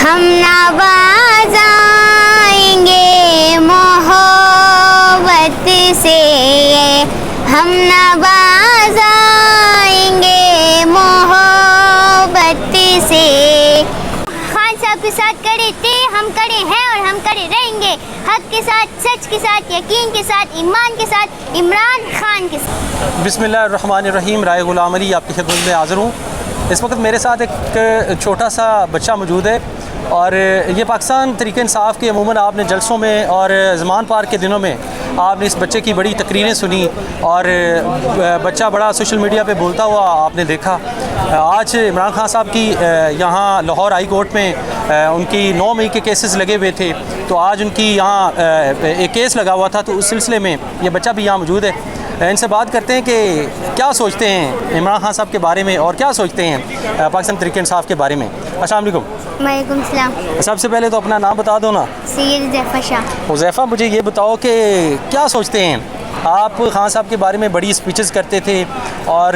हम नवाज़ाएंगे मोहब्बत से, हम नवाज़ाएंगे मोहब्बत से। खान साहब के साथ खड़े थे, हम खड़े हैं और हम खड़े रहेंगे, हक के साथ, सच के साथ, यकीन के साथ, ईमान के साथ, इमरान खान के साथ। बिस्मिल्लाहिर्रहमानिर्रहीम। राय गुलाम अली आपकी खिदमत में हाज़िर हूँ। इस वक्त मेरे साथ एक छोटा सा बच्चा मौजूद है और ये पाकिस्तान तहरीक इंसाफ के अमूमन आपने जलसों में और ज़मान पार्क के दिनों में आपने इस बच्चे की बड़ी तकरीरें सुनी और बच्चा बड़ा सोशल मीडिया पे बोलता हुआ आपने देखा। आज इमरान खान साहब की यहाँ लाहौर हाई कोर्ट में उनकी 9 मई के केसेस लगे हुए थे, तो आज उनकी यहाँ एक केस लगा हुआ था, तो उस सिलसिले में ये बच्चा भी यहाँ मौजूद है। इनसे बात करते हैं कि क्या सोचते हैं इमरान खान साहब के बारे में और क्या सोचते हैं पाकिस्तान तहरीक इंसाफ के बारे में। अस्सलाम वालेकुम। वालेकुम सलाम। सबसे पहले तो अपना नाम बता दो ना। सैयद हुज़ैफ़ा शाह। हुज़ैफ़ा, मुझे ये बताओ कि क्या सोचते हैं आप खान साहब के बारे में बड़ी स्पीचेस करते थे और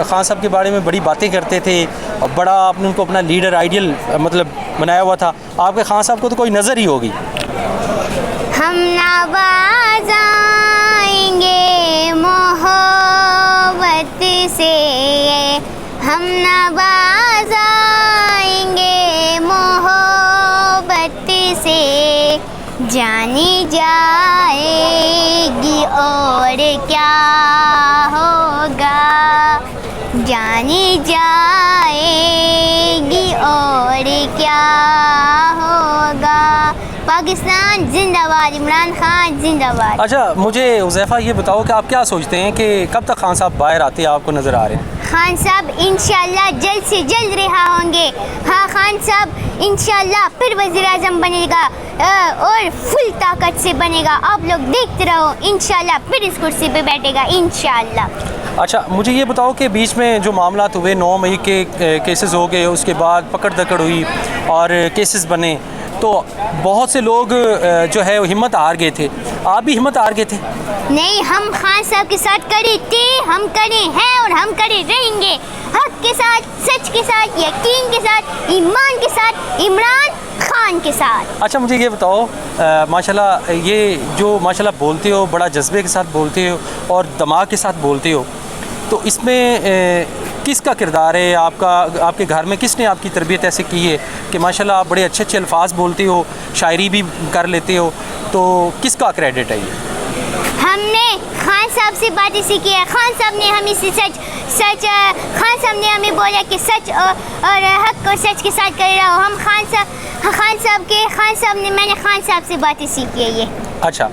खान साहब के बारे में बड़ी बातें करते थे और बड़ा आपने उनको अपना लीडर आइडियल मतलब बनाया हुआ था। आपके खान साहब को तो कोई नज़र ही होगी। हम नवाज़ाएंगे मोहब्बत से, हम नवाज़ाएंगे मोहब्बत से। जानी जाएगी और क्या होगा, जानी जाएगी और क्या होगा। पाकिस्तान जिंदाबाद, इमरान खान जिंदाबाद। अच्छा, मुझे हुज़ैफ़ा ये बताओ कि आप क्या सोचते हैं कि कब तक खान साहब बाहर आते हैं, आपको नज़र आ रहे हैं? खान साहब इंशाल्लाह जल्द से जल्द रिहा होंगे। हाँ, खान साहब इंशाल्लाह फिर वज़ीर आज़म बनेगा और फुल ताकत से बनेगा। आप लोग देखते रहो, इंशाल्लाह फिर इस कुर्सी पे बैठेगा इंशाल्लाह। अच्छा, मुझे ये बताओ कि बीच में जो मामला हुए 9 मई के केसेस हो गए, उसके बाद पकड़ दकड़ हुई और केसेस बने, तो बहुत से लोग जो है वो हिम्मत हार गए थे। आप भी हिम्मत हार गए थे? नहीं, हम खान साहब के साथ खड़े थे, हम खड़े हैं और हम खड़े रहेंगे, हक के साथ, सच के साथ, यकीन के साथ, ईमान के साथ, इमरान खान के साथ। अच्छा, मुझे ये बताओ माशाल्लाह ये जो माशाल्लाह बोलते हो, बड़ा जज्बे के साथ बोलते हो और दिमाग के साथ बोलते हो, तो इसमें किसका किरदार है आपका? आपके घर में किसने आपकी तरबियत ऐसे की है कि माशाल्लाह आप बड़े अच्छे अच्छे अल्फाज बोलते हो, शायरी भी कर लेते हो, तो किसका क्रेडिट है ये? हमने खान साहब से बातें सीखी है। खान साहब ने हमें सच खान साहब ने हमें बोला कि सच और हक और सच के साथ कर रहा हो। हम खान साहब ने मैंने खान साहब से बातें सीखी है ये। अच्छा,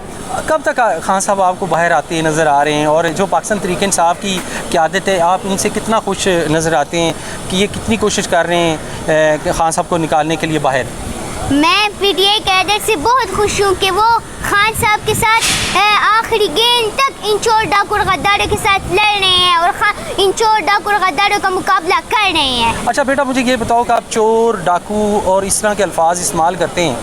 कब तक खान साहब आपको बाहर आते नज़र आ रहे हैं और जो पाकिस्तान तहरीक इंसाफ की क़यादत है, आप इनसे कितना खुश नज़र आते हैं कि ये कितनी कोशिश कर रहे हैं खान साहब को निकालने के लिए बाहर? मैं पीटीआई क़यादत से बहुत खुश हूँ कि वो खान साहब के साथ आखिरी गेंद तक इन चोर डाकू और गद्दारों के साथ लड़ रहे हैं और इन चोर डाकू और गद्दारों का मुकाबला कर रहे हैं। अच्छा बेटा, मुझे ये बताओ कि आप चोर डाकू और इस तरह के अल्फाज इस्तेमाल करते हैं,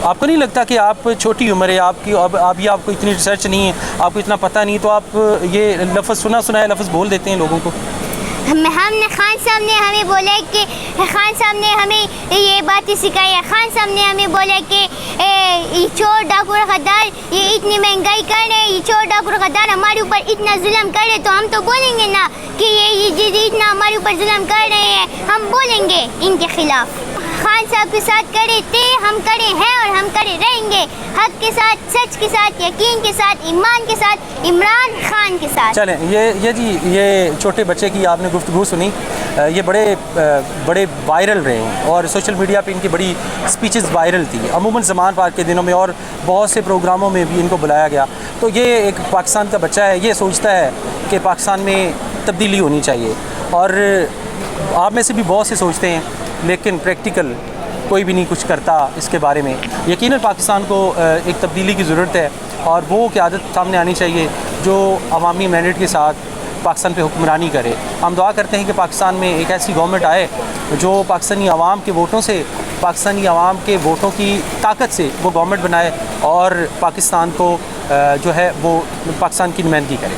आपको नहीं लगता कि आप छोटी उम्र है आपकी, अभी आपको इतनी रिसर्च नहीं है, आपको इतना पता नहीं, तो आप ये लफ्ज़ सुनाया लफ्ज़ बोल देते हैं लोगों को? हमने खान साहब ने हमें बोला कि खान साहब ने हमें ये बातें सिखाई है। खान साहब ने हमें बोला कि ये चोर डाकू और गद्दार ये इतनी महंगाई कर रहे हैं, ये चोर डाकू और गद्दार हमारे ऊपर इतना जुल्म कर रहे, तो हम तो बोलेंगे ना कि ये इतना हमारे ऊपर जुल्म कर रहे हैं, हम बोलेंगे इनके खिलाफ। खान साहब के साथ खड़े थे, हम खड़े हैं और हम खड़े रहेंगे, हक के साथ, सच के साथ, यकीन के साथ, ईमान के साथ, इमरान खान के साथ। चलें, ये छोटे बच्चे की आपने गुफ्तगू सुनी, ये बड़े वायरल रहे हैं और सोशल मीडिया पे इनकी बड़ी स्पीचेस वायरल थी, अमूमन ज़मान पार्क के दिनों में और बहुत से प्रोग्रामों में भी इनको बुलाया गया। तो ये एक पाकिस्तान का बच्चा है, ये सोचता है कि पाकिस्तान में तब्दीली होनी चाहिए और आप में से भी बहुत से सोचते हैं, लेकिन प्रैक्टिकल कोई भी नहीं कुछ करता इसके बारे में। यकीनन पाकिस्तान को एक तब्दीली की ज़रूरत है और वो क़यादत सामने आनी चाहिए जो अवामी मैंडेट के साथ पाकिस्तान पे हुक्मरानी करे। हम दुआ करते हैं कि पाकिस्तान में एक ऐसी गवर्नमेंट आए जो पाकिस्तानी अवाम के वोटों से, पाकिस्तानी अवाम के वोटों की ताकत से वो गवर्नमेंट बनाए और पाकिस्तान को जो है वो पाकिस्तान की नुमाइंदगी करे।